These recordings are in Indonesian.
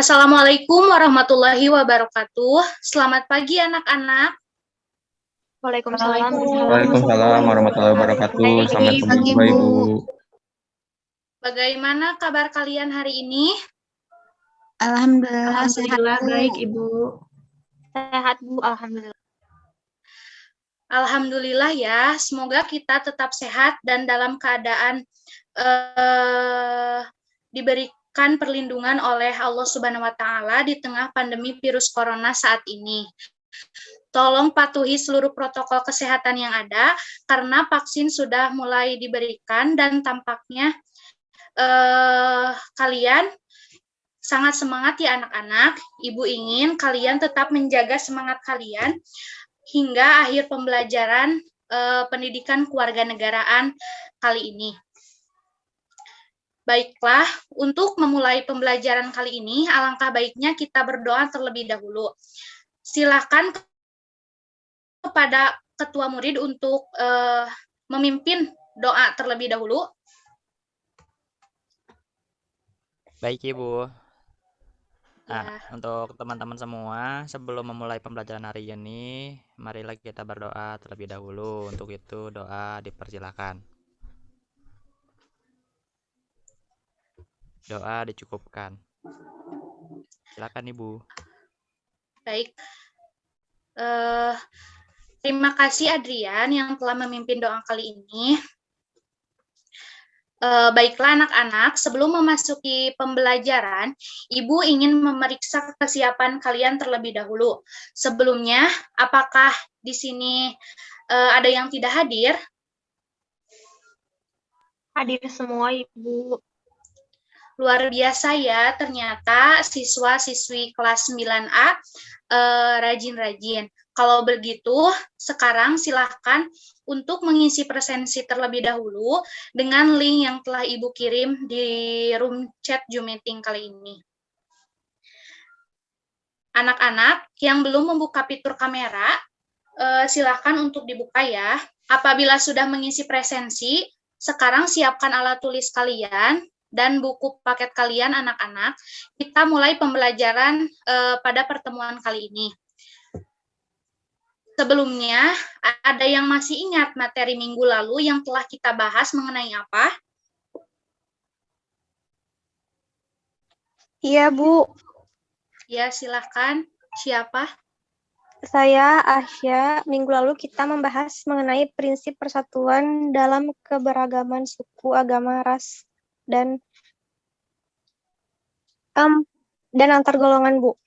Assalamualaikum warahmatullahi wabarakatuh. Selamat pagi anak-anak. Waalaikumsalam. Waalaikumsalam warahmatullahi wabarakatuh. Selamat pagi juga Ibu. Bagaimana kabar kalian hari ini? Alhamdulillah sehat, baik Ibu. Sehat Bu, alhamdulillah. Alhamdulillah ya, semoga kita tetap sehat dan dalam keadaan diberikan perlindungan oleh Allah Subhanahu wa Ta'ala di tengah pandemi virus corona saat ini. Tolong patuhi seluruh protokol kesehatan yang ada karena vaksin sudah mulai diberikan dan tampaknya kalian sangat semangat ya anak-anak. Ibu ingin kalian tetap menjaga semangat kalian hingga akhir pembelajaran pendidikan kewarganegaraan kali ini. Baiklah, untuk memulai pembelajaran kali ini, alangkah baiknya kita berdoa terlebih dahulu. Silakan kepada ketua murid untuk memimpin doa terlebih dahulu. Baik Ibu. Untuk teman-teman semua, sebelum memulai pembelajaran hari ini, marilah kita berdoa terlebih dahulu. Untuk itu doa dipersilakan. Doa dicukupkan. Silakan Ibu. Baik. Terima kasih Adrian yang telah memimpin doa kali ini. Baiklah anak-anak, sebelum memasuki pembelajaran, Ibu ingin memeriksa kesiapan kalian terlebih dahulu. Sebelumnya, apakah di sini ada yang tidak hadir? Hadir semua Ibu. Luar biasa ya, ternyata siswa-siswi kelas 9A rajin-rajin. Kalau begitu, sekarang silahkan untuk mengisi presensi terlebih dahulu dengan link yang telah Ibu kirim di room chat Zoom meeting kali ini. Anak-anak yang belum membuka fitur kamera, silahkan untuk dibuka ya. Apabila sudah mengisi presensi, sekarang siapkan alat tulis kalian dan buku paket kalian anak-anak. Kita mulai pembelajaran pada pertemuan kali ini. Sebelumnya, ada yang masih ingat materi minggu lalu yang telah kita bahas mengenai apa? Iya, Bu. Ya, silakan. Siapa? Saya, Asya. Minggu lalu kita membahas mengenai prinsip persatuan dalam keberagaman suku, agama, ras, dan antar golongan, Bu.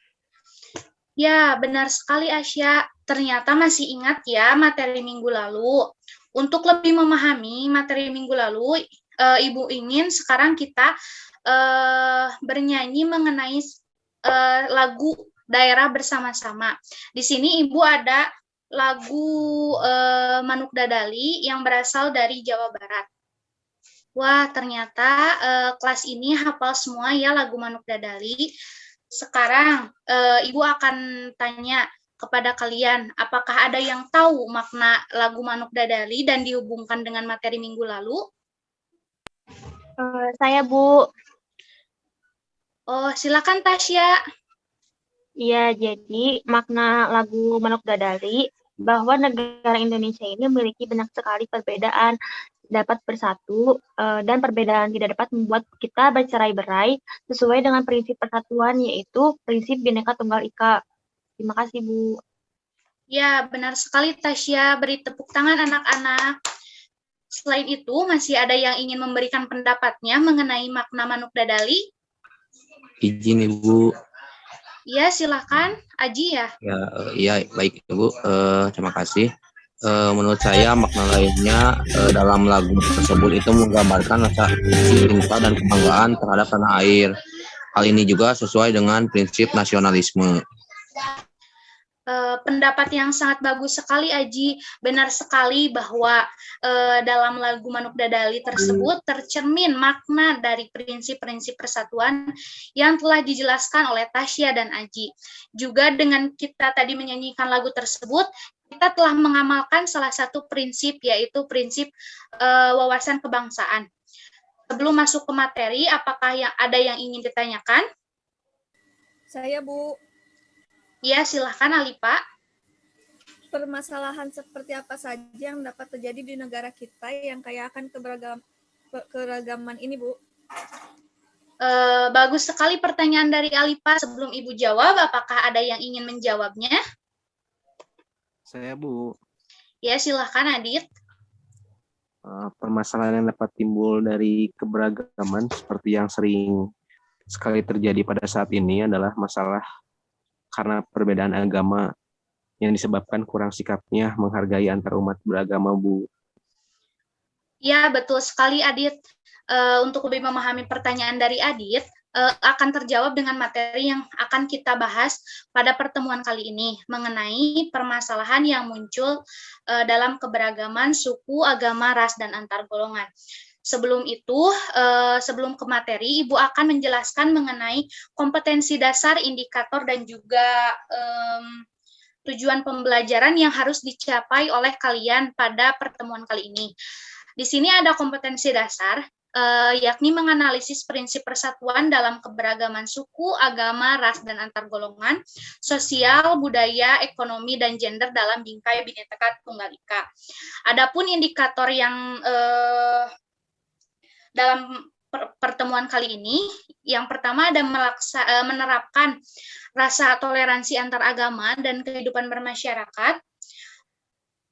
Ya, benar sekali Asya. Ternyata masih ingat ya materi minggu lalu. Untuk lebih memahami materi minggu lalu, Ibu ingin sekarang kita bernyanyi mengenai lagu daerah bersama-sama. Di sini Ibu ada lagu Manuk Dadali yang berasal dari Jawa Barat. Wah, ternyata kelas ini hafal semua ya lagu Manuk Dadali. Sekarang Ibu akan tanya kepada kalian, apakah ada yang tahu makna lagu Manuk Dadali dan dihubungkan dengan materi minggu lalu? Saya Bu. Oh, silakan Tasya. Iya, jadi makna lagu Manuk Dadali bahwa negara Indonesia ini memiliki banyak sekali perbedaan, dapat bersatu, dan perbedaan tidak dapat membuat kita bercerai-berai sesuai dengan prinsip persatuan, yaitu prinsip Bhinneka Tunggal Ika. Terima kasih, Bu. Ya, benar sekali Tasya. Beri tepuk tangan anak-anak. Selain itu, masih ada yang ingin memberikan pendapatnya mengenai makna Manuk Dadali? Izin Ibu. Ya, silakan. Aji ya? Ya, baik Ibu. Terima kasih. Menurut saya makna lainnya dalam lagu tersebut itu menggambarkan rasa cinta dan kebanggaan terhadap tanah air. Hal ini juga sesuai dengan prinsip nasionalisme. Pendapat yang sangat bagus sekali Aji. Benar sekali bahwa dalam lagu Manuk Dadali tersebut tercermin makna dari prinsip-prinsip persatuan yang telah dijelaskan oleh Tasya dan Aji. Juga dengan kita tadi menyanyikan lagu tersebut, kita telah mengamalkan salah satu prinsip, yaitu prinsip wawasan kebangsaan. Sebelum masuk ke materi, apakah ada yang ingin ditanyakan? Saya, Bu. Ya, silahkan Alipa. Permasalahan seperti apa saja yang dapat terjadi di negara kita yang kaya akan keragaman ini, Bu? Bagus sekali pertanyaan dari Alipa. Sebelum Ibu jawab, apakah ada yang ingin menjawabnya? Saya, Bu. Ya, silahkan Adit. Permasalahan yang dapat timbul dari keberagaman seperti yang sering sekali terjadi pada saat ini adalah masalah karena perbedaan agama yang disebabkan kurang sikapnya menghargai antar umat beragama, Bu. Ya, betul sekali Adit. Untuk lebih memahami pertanyaan dari Adit, akan terjawab dengan materi yang akan kita bahas pada pertemuan kali ini mengenai permasalahan yang muncul dalam keberagaman suku, agama, ras, dan antar golongan. Sebelum itu, sebelum ke materi, Ibu akan menjelaskan mengenai kompetensi dasar, indikator, dan juga tujuan pembelajaran yang harus dicapai oleh kalian pada pertemuan kali ini. Di sini ada kompetensi dasar, yakni menganalisis prinsip persatuan dalam keberagaman suku, agama, ras, dan antar golongan, sosial, budaya, ekonomi, dan gender dalam bingkai Bhinneka Tunggal Ika. Adapun indikator yang dalam pertemuan kali ini, yang pertama ada menerapkan rasa toleransi antar agama dan kehidupan bermasyarakat,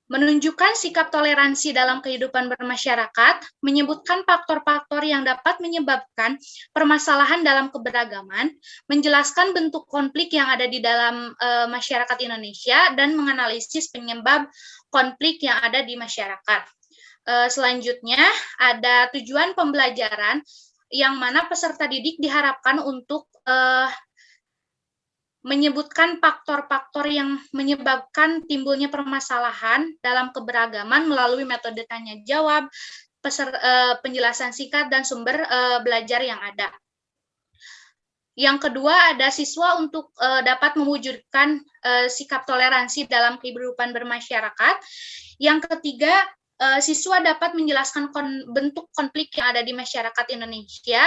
menunjukkan sikap toleransi dalam kehidupan bermasyarakat, menyebutkan faktor-faktor yang dapat menyebabkan permasalahan dalam keberagaman, menjelaskan bentuk konflik yang ada di dalam masyarakat Indonesia, dan menganalisis penyebab konflik yang ada di masyarakat. Selanjutnya, ada tujuan pembelajaran yang mana peserta didik diharapkan untuk menyebutkan faktor-faktor yang menyebabkan timbulnya permasalahan dalam keberagaman melalui metode tanya jawab, penjelasan singkat, dan sumber belajar yang ada. Yang kedua, ada siswa untuk dapat mewujudkan sikap toleransi dalam kehidupan bermasyarakat. Yang ketiga, siswa dapat menjelaskan bentuk konflik yang ada di masyarakat Indonesia.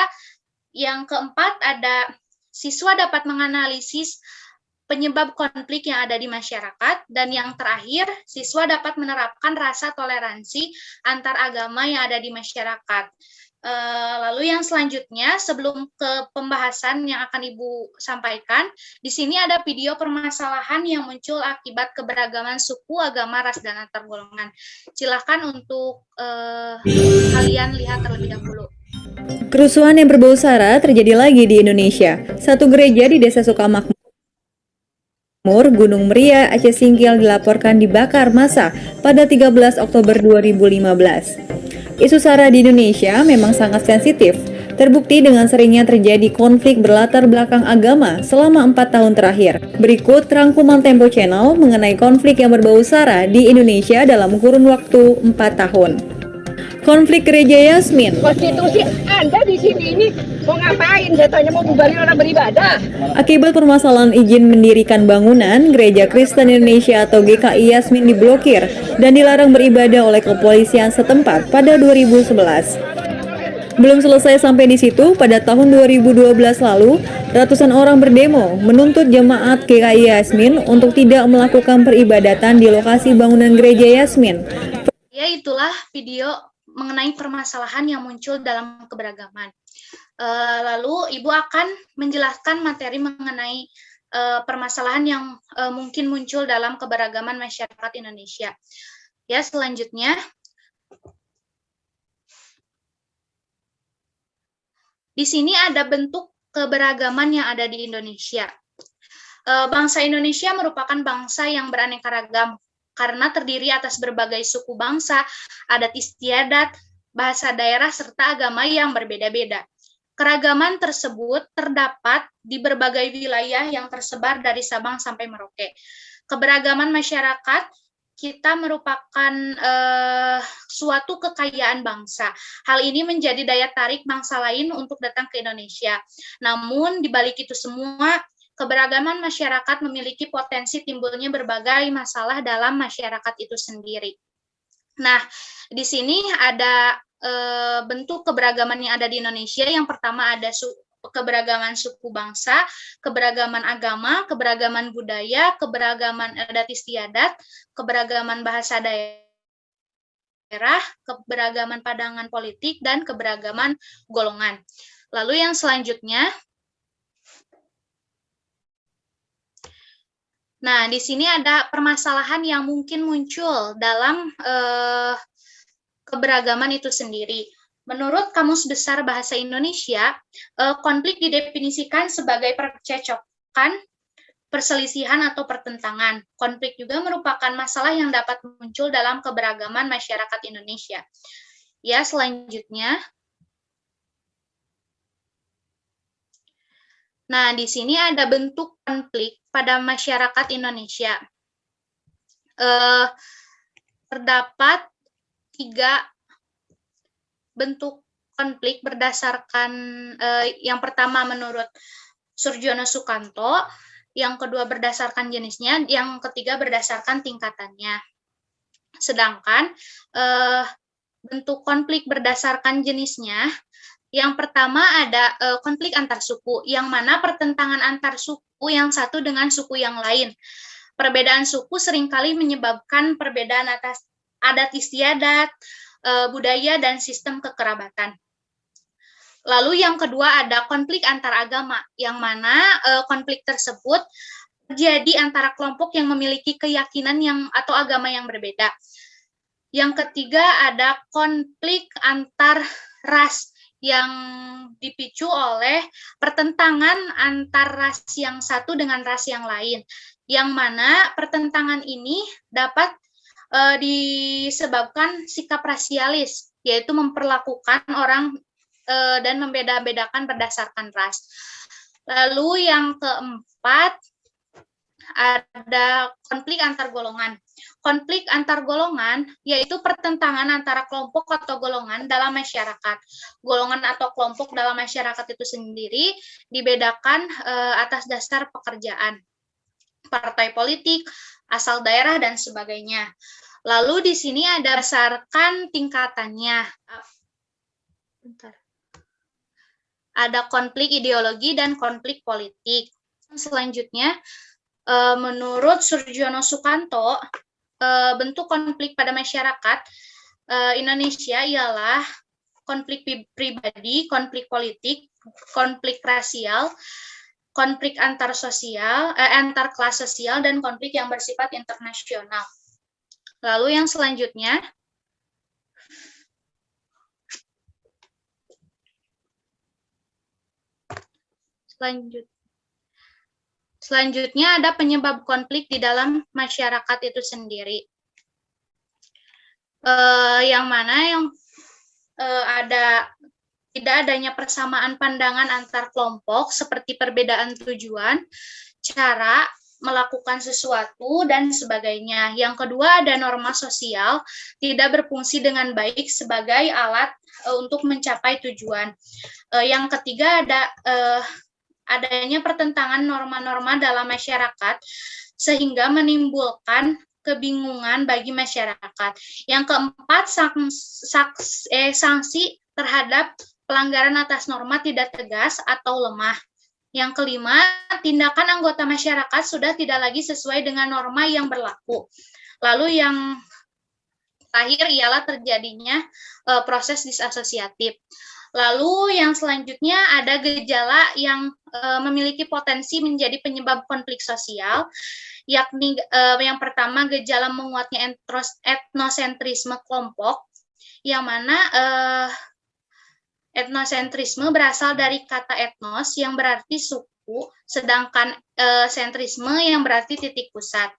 Yang keempat, ada siswa dapat menganalisis penyebab konflik yang ada di masyarakat. Dan yang terakhir, siswa dapat menerapkan rasa toleransi antar agama yang ada di masyarakat. Lalu yang selanjutnya, sebelum ke pembahasan yang akan Ibu sampaikan, di sini ada video permasalahan yang muncul akibat keberagaman suku, agama, ras, dan antar golongan. Silakan untuk kalian lihat terlebih dahulu. Kerusuhan yang berbau sara terjadi lagi di Indonesia. Satu gereja di Desa Sukamakmur, Gunung Muria, Aceh Singkil dilaporkan dibakar massa pada 13 Oktober 2015. Isu sara di Indonesia memang sangat sensitif, terbukti dengan seringnya terjadi konflik berlatar belakang agama selama 4 tahun terakhir. Berikut rangkuman Tempo Channel mengenai konflik yang berbau sara di Indonesia dalam kurun waktu 4 tahun. Konflik Gereja Yasmin. Konstitusi Anda di sini ini mau ngapain? Katanya mau bubarin orang beribadah. Akibat permasalahan izin mendirikan bangunan, Gereja Kristen Indonesia atau GKI Yasmin diblokir dan dilarang beribadah oleh kepolisian setempat pada 2011. Belum selesai sampai di situ, pada tahun 2012 lalu, ratusan orang berdemo menuntut jemaat GKI Yasmin untuk tidak melakukan peribadatan di lokasi bangunan Gereja Yasmin. Ya, itulah video mengenai permasalahan yang muncul dalam keberagaman. Lalu Ibu akan menjelaskan materi mengenai permasalahan yang mungkin muncul dalam keberagaman masyarakat Indonesia. Ya, selanjutnya. Di sini ada bentuk keberagaman yang ada di Indonesia. Bangsa Indonesia merupakan bangsa yang beraneka ragam, karena terdiri atas berbagai suku bangsa, adat istiadat, bahasa daerah, serta agama yang berbeda-beda. Keragaman tersebut terdapat di berbagai wilayah yang tersebar dari Sabang sampai Merauke. Keberagaman masyarakat kita merupakan suatu kekayaan bangsa. Hal ini menjadi daya tarik bangsa lain untuk datang ke Indonesia. Namun, di balik itu semua, keberagaman masyarakat memiliki potensi timbulnya berbagai masalah dalam masyarakat itu sendiri. Nah, di sini ada bentuk keberagaman yang ada di Indonesia. Yang pertama ada keberagaman suku bangsa, keberagaman agama, keberagaman budaya, keberagaman adat istiadat, keberagaman bahasa daerah, keberagaman pandangan politik, dan keberagaman golongan. Lalu yang selanjutnya, nah di sini ada permasalahan yang mungkin muncul dalam keberagaman itu sendiri. Menurut Kamus Besar Bahasa Indonesia, konflik didefinisikan sebagai percecokan, perselisihan, atau pertentangan. Konflik juga merupakan masalah yang dapat muncul dalam keberagaman masyarakat Indonesia. Ya, selanjutnya. Nah, di sini ada bentuk konflik pada masyarakat Indonesia. Terdapat 3 bentuk konflik berdasarkan yang pertama menurut Surjono Sukanto, yang kedua berdasarkan jenisnya, yang ketiga berdasarkan tingkatannya. Sedangkan bentuk konflik berdasarkan jenisnya, yang pertama ada konflik antar suku, yang mana pertentangan antar suku yang satu dengan suku yang lain. Perbedaan suku seringkali menyebabkan perbedaan atas adat istiadat, budaya, dan sistem kekerabatan. Lalu yang kedua ada konflik antar agama, yang mana konflik tersebut terjadi antara kelompok yang memiliki keyakinan atau agama yang berbeda. Yang ketiga ada konflik antar ras, yang dipicu oleh pertentangan antar ras yang satu dengan ras yang lain, yang mana pertentangan ini dapat disebabkan sikap rasialis, yaitu memperlakukan orang dan membeda-bedakan berdasarkan ras. Lalu yang keempat ada konflik antar golongan. Konflik antar golongan yaitu pertentangan antara kelompok atau golongan dalam masyarakat. Golongan atau kelompok dalam masyarakat itu sendiri dibedakan atas dasar pekerjaan, partai politik, asal daerah, dan sebagainya. Lalu di sini ada berdasarkan tingkatannya. Ada konflik ideologi dan konflik politik. Selanjutnya, menurut Surjono Sukanto, bentuk konflik pada masyarakat Indonesia ialah konflik pribadi, konflik politik, konflik rasial, konflik antar kelas sosial, dan konflik yang bersifat internasional. Lalu yang selanjutnya, selanjutnya ada penyebab konflik di dalam masyarakat itu sendiri. Yang mana tidak adanya persamaan pandangan antar kelompok seperti perbedaan tujuan, cara melakukan sesuatu, dan sebagainya. Yang kedua ada norma sosial tidak berfungsi dengan baik sebagai alat untuk mencapai tujuan. Yang ketiga ada adanya pertentangan norma-norma dalam masyarakat sehingga menimbulkan kebingungan bagi masyarakat. Yang keempat, sanksi terhadap pelanggaran atas norma tidak tegas atau lemah. Yang kelima, tindakan anggota masyarakat sudah tidak lagi sesuai dengan norma yang berlaku. Lalu yang terakhir ialah terjadinya proses disasosiatif. Lalu yang selanjutnya ada gejala yang memiliki potensi menjadi penyebab konflik sosial, yakni yang pertama gejala menguatnya etnosentrisme kelompok, yang mana etnosentrisme berasal dari kata etnos yang berarti suku, sedangkan sentrisme yang berarti titik pusat.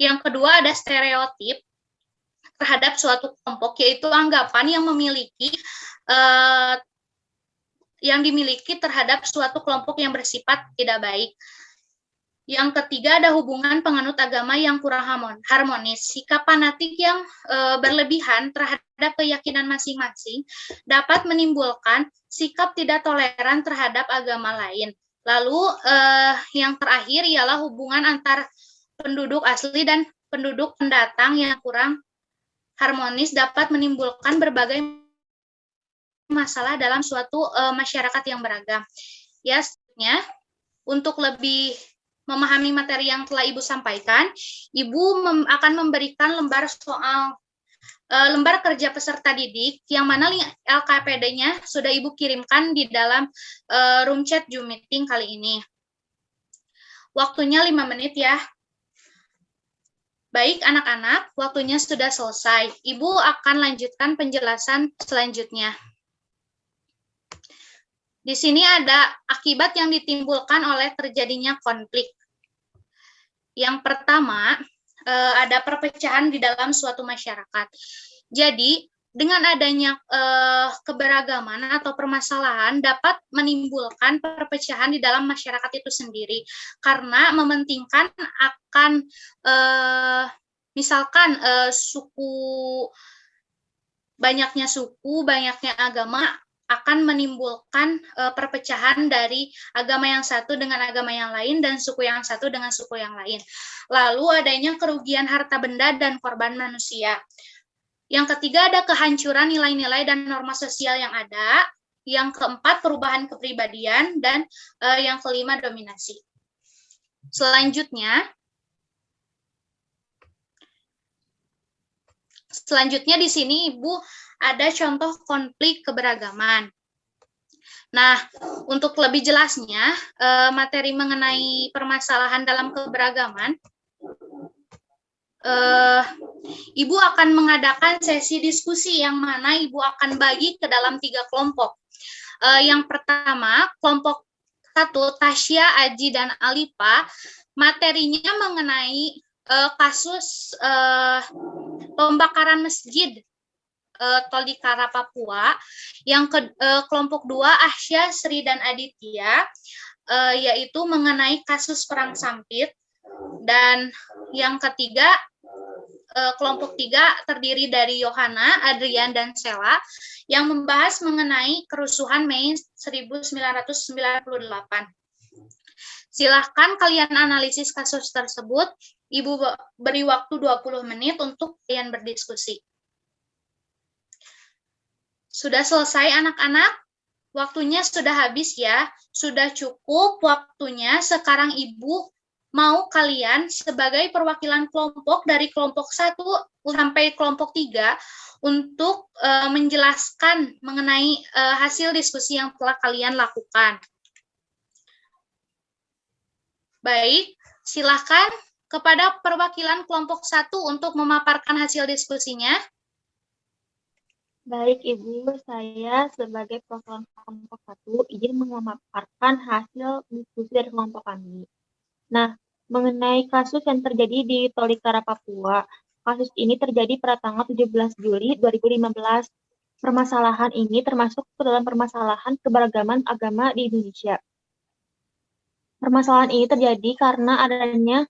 Yang kedua ada stereotip terhadap suatu kelompok, yaitu anggapan yang dimiliki terhadap suatu kelompok yang bersifat tidak baik. Yang ketiga ada hubungan penganut agama yang kurang harmonis. Sikap fanatik yang berlebihan terhadap keyakinan masing-masing dapat menimbulkan sikap tidak toleran terhadap agama lain. Lalu yang terakhir ialah hubungan antar penduduk asli dan penduduk pendatang yang kurang harmonis dapat menimbulkan berbagai masalah dalam suatu masyarakat yang beragam. Ya, selanjutnya, untuk lebih memahami materi yang telah Ibu sampaikan, Ibu akan memberikan lembar soal lembar kerja peserta didik yang mana link LKPD-nya sudah Ibu kirimkan di dalam room chat Zoom meeting kali ini. Waktunya 5 menit ya. Baik anak-anak, waktunya sudah selesai. Ibu akan lanjutkan penjelasan selanjutnya. Di sini ada akibat yang ditimbulkan oleh terjadinya konflik. Yang pertama, ada perpecahan di dalam suatu masyarakat. Jadi, dengan adanya keberagaman atau permasalahan dapat menimbulkan perpecahan di dalam masyarakat itu sendiri. Karena mementingkan akan, misalkan banyaknya suku, banyaknya agama, akan menimbulkan perpecahan dari agama yang satu dengan agama yang lain dan suku yang satu dengan suku yang lain. Lalu adanya kerugian harta benda dan korban manusia. Yang ketiga ada kehancuran nilai-nilai dan norma sosial yang ada. Yang keempat perubahan kepribadian dan yang kelima dominasi. Selanjutnya di sini Ibu ada contoh konflik keberagaman. Nah, untuk lebih jelasnya, materi mengenai permasalahan dalam keberagaman, Ibu akan mengadakan sesi diskusi yang mana Ibu akan bagi ke dalam 3 kelompok. Yang pertama, kelompok 1, Tasya, Aji, dan Alifa, materinya mengenai kasus pembakaran masjid Tolikara, Papua. Yang kelompok 2, Ahsya, Sri, dan Aditya, yaitu mengenai kasus perang sampit. Dan yang ketiga, kelompok 3 terdiri dari Yohana, Adrian, dan Sela, yang membahas mengenai kerusuhan Mei 1998. Silahkan kalian analisis kasus tersebut. Ibu beri waktu 20 menit untuk kalian berdiskusi. Sudah selesai anak-anak? Waktunya sudah habis ya. Sudah cukup waktunya. Sekarang Ibu mau kalian sebagai perwakilan kelompok dari kelompok 1 sampai kelompok 3 untuk menjelaskan mengenai hasil diskusi yang telah kalian lakukan. Baik, silakan kepada perwakilan kelompok 1 untuk memaparkan hasil diskusinya. Baik, Ibu, saya sebagai perwakilan kelompok 1 izin memaparkan hasil diskusi dari kelompok kami. Nah, mengenai kasus yang terjadi di Tolikara, Papua, kasus ini terjadi pada tanggal 17 Juli 2015. Permasalahan ini termasuk ke dalam permasalahan keberagaman agama di Indonesia. Permasalahan ini terjadi karena adanya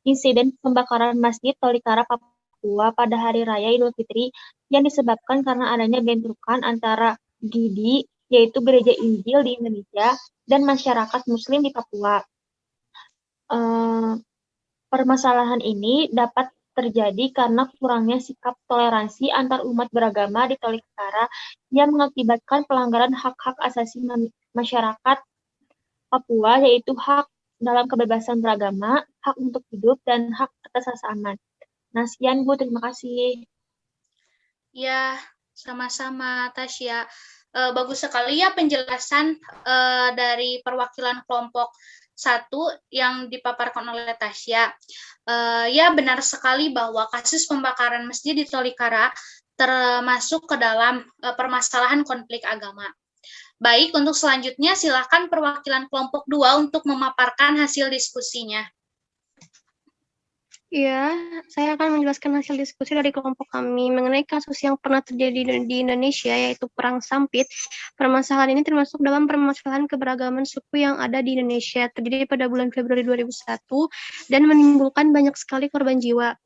insiden pembakaran Masjid Tolikara, Papua pada Hari Raya Idul Fitri yang disebabkan karena adanya bentrokan antara GIDI, yaitu Gereja Injil di Indonesia, dan masyarakat Muslim di Papua. Permasalahan ini dapat terjadi karena kurangnya sikap toleransi antar umat beragama di Tolikara yang mengakibatkan pelanggaran hak-hak asasi masyarakat Papua, yaitu hak dalam kebebasan beragama, hak untuk hidup, dan hak atas rasa aman. Nah, sekian Bu, terima kasih. Ya, sama-sama Tasya. Bagus sekali ya penjelasan dari perwakilan kelompok 1 yang dipaparkan oleh Tasya. Ya, benar sekali bahwa kasus pembakaran masjid di Tolikara termasuk ke dalam permasalahan konflik agama. Baik, untuk selanjutnya silakan perwakilan kelompok 2 untuk memaparkan hasil diskusinya. Ya, saya akan menjelaskan hasil diskusi dari kelompok kami mengenai kasus yang pernah terjadi di Indonesia, yaitu Perang Sampit. Permasalahan ini termasuk dalam permasalahan keberagaman suku yang ada di Indonesia, terjadi pada bulan Februari 2001 dan menimbulkan banyak sekali korban jiwa.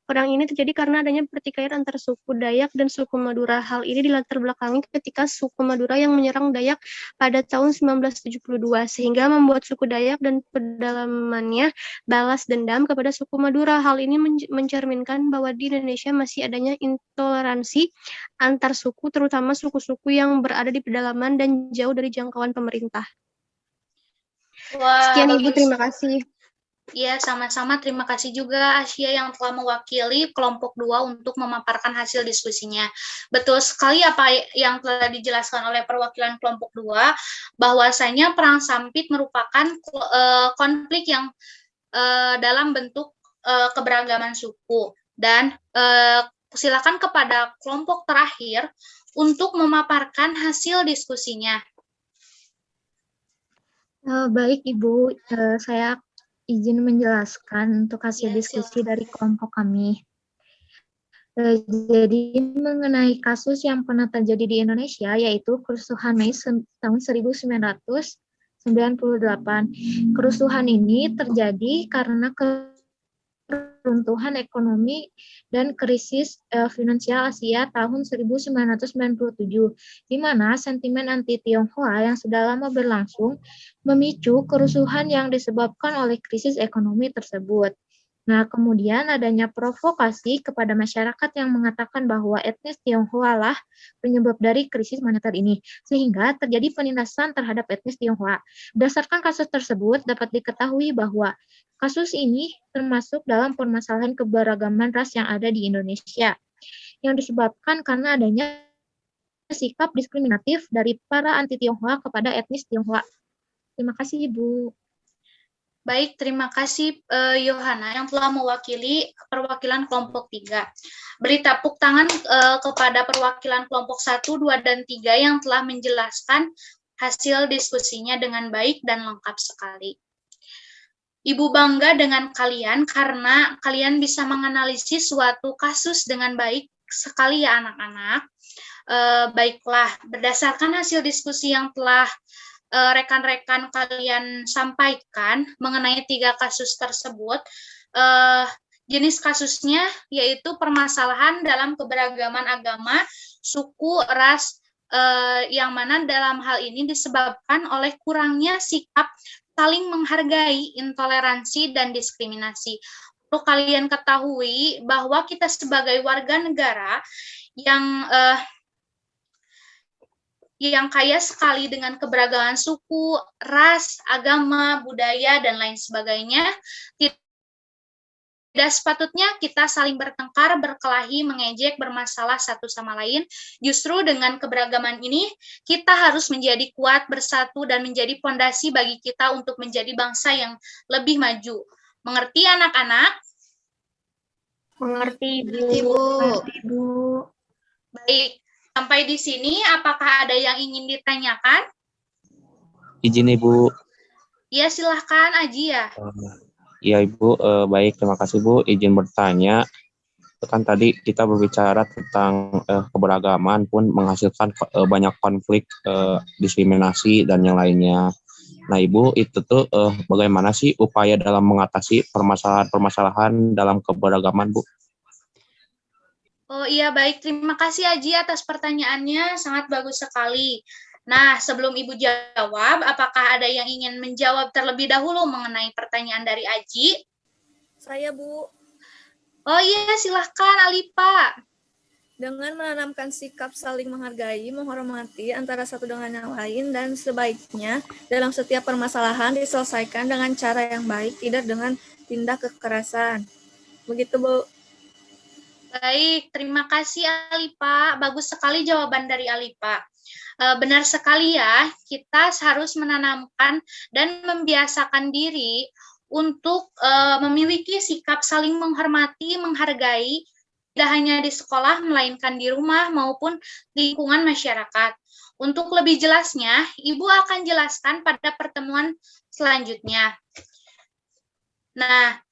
Perang ini terjadi karena adanya pertikaian antara suku Dayak dan suku Madura. Hal ini dilatar belakangi ketika suku Madura yang menyerang Dayak pada tahun 1972, sehingga membuat suku Dayak dan pedalamannya balas dendam kepada suku Madura. Hal ini mencerminkan bahwa di Indonesia masih adanya intoleransi antar suku, terutama suku-suku yang berada di pedalaman dan jauh dari jangkauan pemerintah. Wah, Sekian Ibu, bagus. terima kasih. Ya, sama-sama. Terima kasih juga Asia yang telah mewakili kelompok 2 untuk memaparkan hasil diskusinya. Betul sekali apa yang telah dijelaskan oleh perwakilan kelompok 2, bahwasanya perang sampit merupakan konflik yang dalam bentuk keberagaman suku. Dan silakan kepada kelompok terakhir untuk memaparkan hasil diskusinya. Baik Ibu, saya izin menjelaskan untuk hasil diskusi dari kelompok kami. Jadi mengenai kasus yang pernah terjadi di Indonesia, yaitu kerusuhan Mei tahun 1998. Kerusuhan ini terjadi karena keruntuhan ekonomi dan krisis finansial Asia tahun 1997, di mana sentimen anti-Tionghoa yang sudah lama berlangsung memicu kerusuhan yang disebabkan oleh krisis ekonomi tersebut. Nah, kemudian adanya provokasi kepada masyarakat yang mengatakan bahwa etnis Tionghoa lah penyebab dari krisis moneter ini, sehingga terjadi penindasan terhadap etnis Tionghoa. Berdasarkan kasus tersebut, dapat diketahui bahwa kasus ini termasuk dalam permasalahan keberagaman ras yang ada di Indonesia, yang disebabkan karena adanya sikap diskriminatif dari para anti-Tionghoa kepada etnis Tionghoa. Terima kasih, Ibu. Baik, terima kasih Yohana yang telah mewakili perwakilan kelompok 3. Beri tepuk tangan kepada perwakilan kelompok 1, 2, dan 3 yang telah menjelaskan hasil diskusinya dengan baik dan lengkap sekali. Ibu bangga dengan kalian karena kalian bisa menganalisis suatu kasus dengan baik sekali ya anak-anak. Baiklah, berdasarkan hasil diskusi yang telah rekan-rekan kalian sampaikan mengenai 3 kasus tersebut, jenis kasusnya yaitu permasalahan dalam keberagaman agama, suku, ras, yang mana dalam hal ini disebabkan oleh kurangnya sikap saling menghargai, intoleransi, dan diskriminasi. Perlu kalian ketahui bahwa kita sebagai warga negara yang kaya sekali dengan keberagaman suku, ras, agama, budaya, dan lain sebagainya, tidak sepatutnya kita saling bertengkar, berkelahi, mengejek, bermasalah satu sama lain. Justru dengan keberagaman ini, kita harus menjadi kuat, bersatu, dan menjadi fondasi bagi kita untuk menjadi bangsa yang lebih maju. Mengerti anak-anak? Mengerti, Bu. Mengerti, Bu. Baik. Sampai di sini, apakah ada yang ingin ditanyakan? Izin Ibu. Iya, silahkan Aji ya. Iya Ibu, baik, terima kasih Bu. Izin bertanya, kan tadi kita berbicara tentang keberagaman pun menghasilkan banyak konflik, diskriminasi, dan yang lainnya. Nah Ibu, itu tuh bagaimana sih upaya dalam mengatasi permasalahan-permasalahan dalam keberagaman Bu? Oh iya, baik. Terima kasih Aji atas pertanyaannya, sangat bagus sekali. Nah, sebelum Ibu jawab, apakah ada yang ingin menjawab terlebih dahulu mengenai pertanyaan dari Aji? Saya, Bu. Oh iya, silahkan Alipa. Dengan menanamkan sikap saling menghargai, menghormati antara satu dengan yang lain, dan sebaiknya dalam setiap permasalahan diselesaikan dengan cara yang baik, tidak dengan tindak kekerasan. Begitu, Bu. Baik, terima kasih Alipa. Bagus sekali jawaban dari Alipa. Benar sekali ya, kita harus menanamkan dan membiasakan diri untuk memiliki sikap saling menghormati, menghargai, tidak hanya di sekolah, melainkan di rumah maupun lingkungan masyarakat. Untuk lebih jelasnya, Ibu akan jelaskan pada pertemuan selanjutnya. Nah,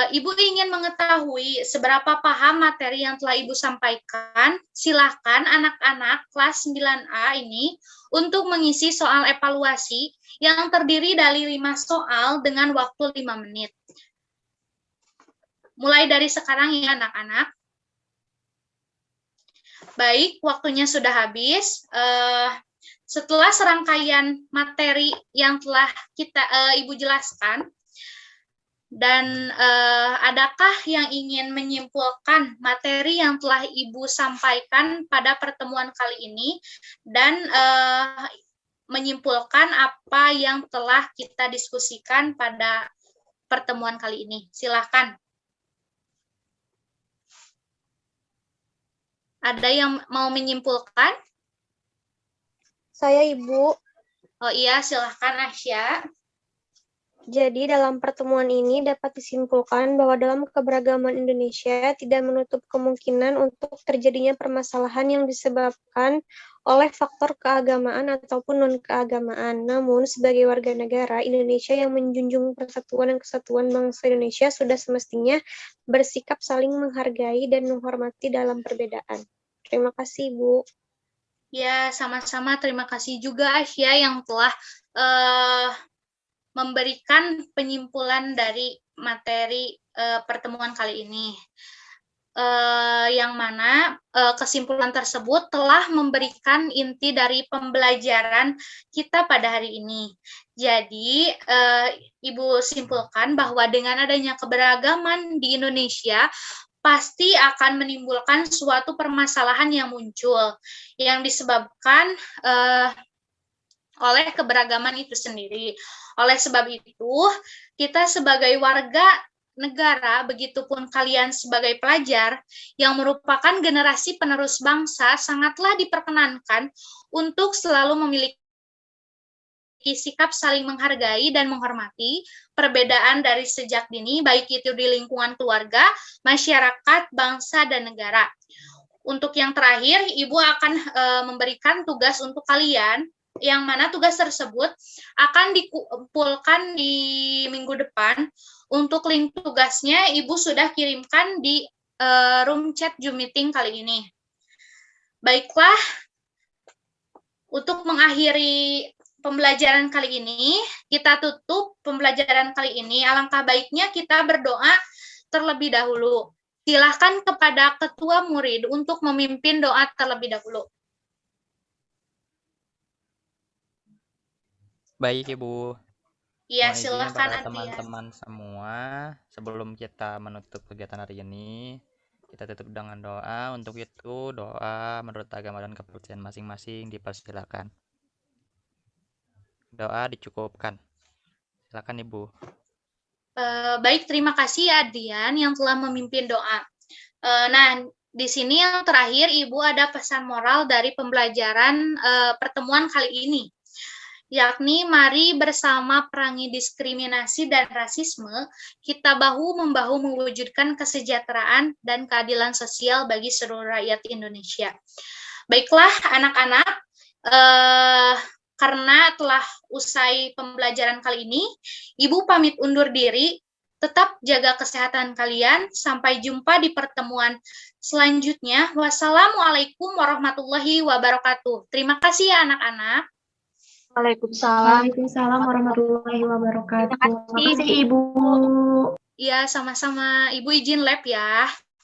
Ibu ingin mengetahui seberapa paham materi yang telah Ibu sampaikan, silahkan anak-anak kelas 9A ini untuk mengisi soal evaluasi yang terdiri dari 5 soal dengan waktu 5 menit. mulai dari sekarang ya anak-anak. Baik, waktunya sudah habis. Setelah serangkaian materi yang telah Ibu jelaskan, dan adakah yang ingin menyimpulkan materi yang telah Ibu sampaikan pada pertemuan kali ini dan menyimpulkan apa yang telah kita diskusikan pada pertemuan kali ini? Silakan. Ada yang mau menyimpulkan? Saya, Ibu. Oh iya, silakan Asya. Jadi dalam pertemuan ini dapat disimpulkan bahwa dalam keberagaman Indonesia tidak menutup kemungkinan untuk terjadinya permasalahan yang disebabkan oleh faktor keagamaan ataupun non-keagamaan. Namun, sebagai warga negara Indonesia yang menjunjung persatuan dan kesatuan bangsa Indonesia sudah semestinya bersikap saling menghargai dan menghormati dalam perbedaan. Terima kasih, Bu. Ya, sama-sama. Terima kasih juga Asya yang telah memberikan penyimpulan dari materi pertemuan kali ini. Yang mana kesimpulan tersebut telah memberikan inti dari pembelajaran kita pada hari ini. Jadi, Ibu simpulkan bahwa dengan adanya keberagaman di Indonesia, pasti akan menimbulkan suatu permasalahan yang muncul, yang disebabkan oleh keberagaman itu sendiri. Oleh sebab itu, kita sebagai warga negara, begitupun kalian sebagai pelajar yang merupakan generasi penerus bangsa, sangatlah diperkenankan untuk selalu memiliki sikap saling menghargai dan menghormati perbedaan dari sejak dini, baik itu di lingkungan keluarga, masyarakat, bangsa, dan negara. Untuk yang terakhir, Ibu akan memberikan tugas untuk kalian, yang mana tugas tersebut akan dikumpulkan di minggu depan. Untuk link tugasnya Ibu sudah kirimkan di room chat Zoom meeting kali ini. Baiklah, untuk mengakhiri pembelajaran kali ini, kita tutup pembelajaran kali ini. Alangkah baiknya kita berdoa terlebih dahulu. Silakan kepada ketua murid untuk memimpin doa terlebih dahulu. Baik, Ibu. Iya, Mohon izin silakan para Adrian. teman-teman semua, sebelum kita menutup kegiatan hari ini, kita tutup dengan doa. Untuk itu, doa menurut agama dan kepercayaan masing-masing dipersilakan. Doa dicukupkan. Silakan, Ibu. Baik, terima kasih Adrian yang telah memimpin doa. Nah, di sini yang terakhir, Ibu ada pesan moral dari pembelajaran pertemuan kali ini, yakni mari bersama perangi diskriminasi dan rasisme, kita bahu-membahu mewujudkan kesejahteraan dan keadilan sosial bagi seluruh rakyat Indonesia. Baiklah anak-anak, karena telah usai pembelajaran kali ini, Ibu pamit undur diri. Tetap jaga kesehatan kalian. Sampai jumpa di pertemuan selanjutnya. Wassalamualaikum warahmatullahi wabarakatuh. Terima kasih ya anak-anak. Waalaikumsalam. Waalaikumsalam warahmatullahi wabarakatuh. Terima kasih, Ibu. Iya, sama-sama. Ibu izin lab ya.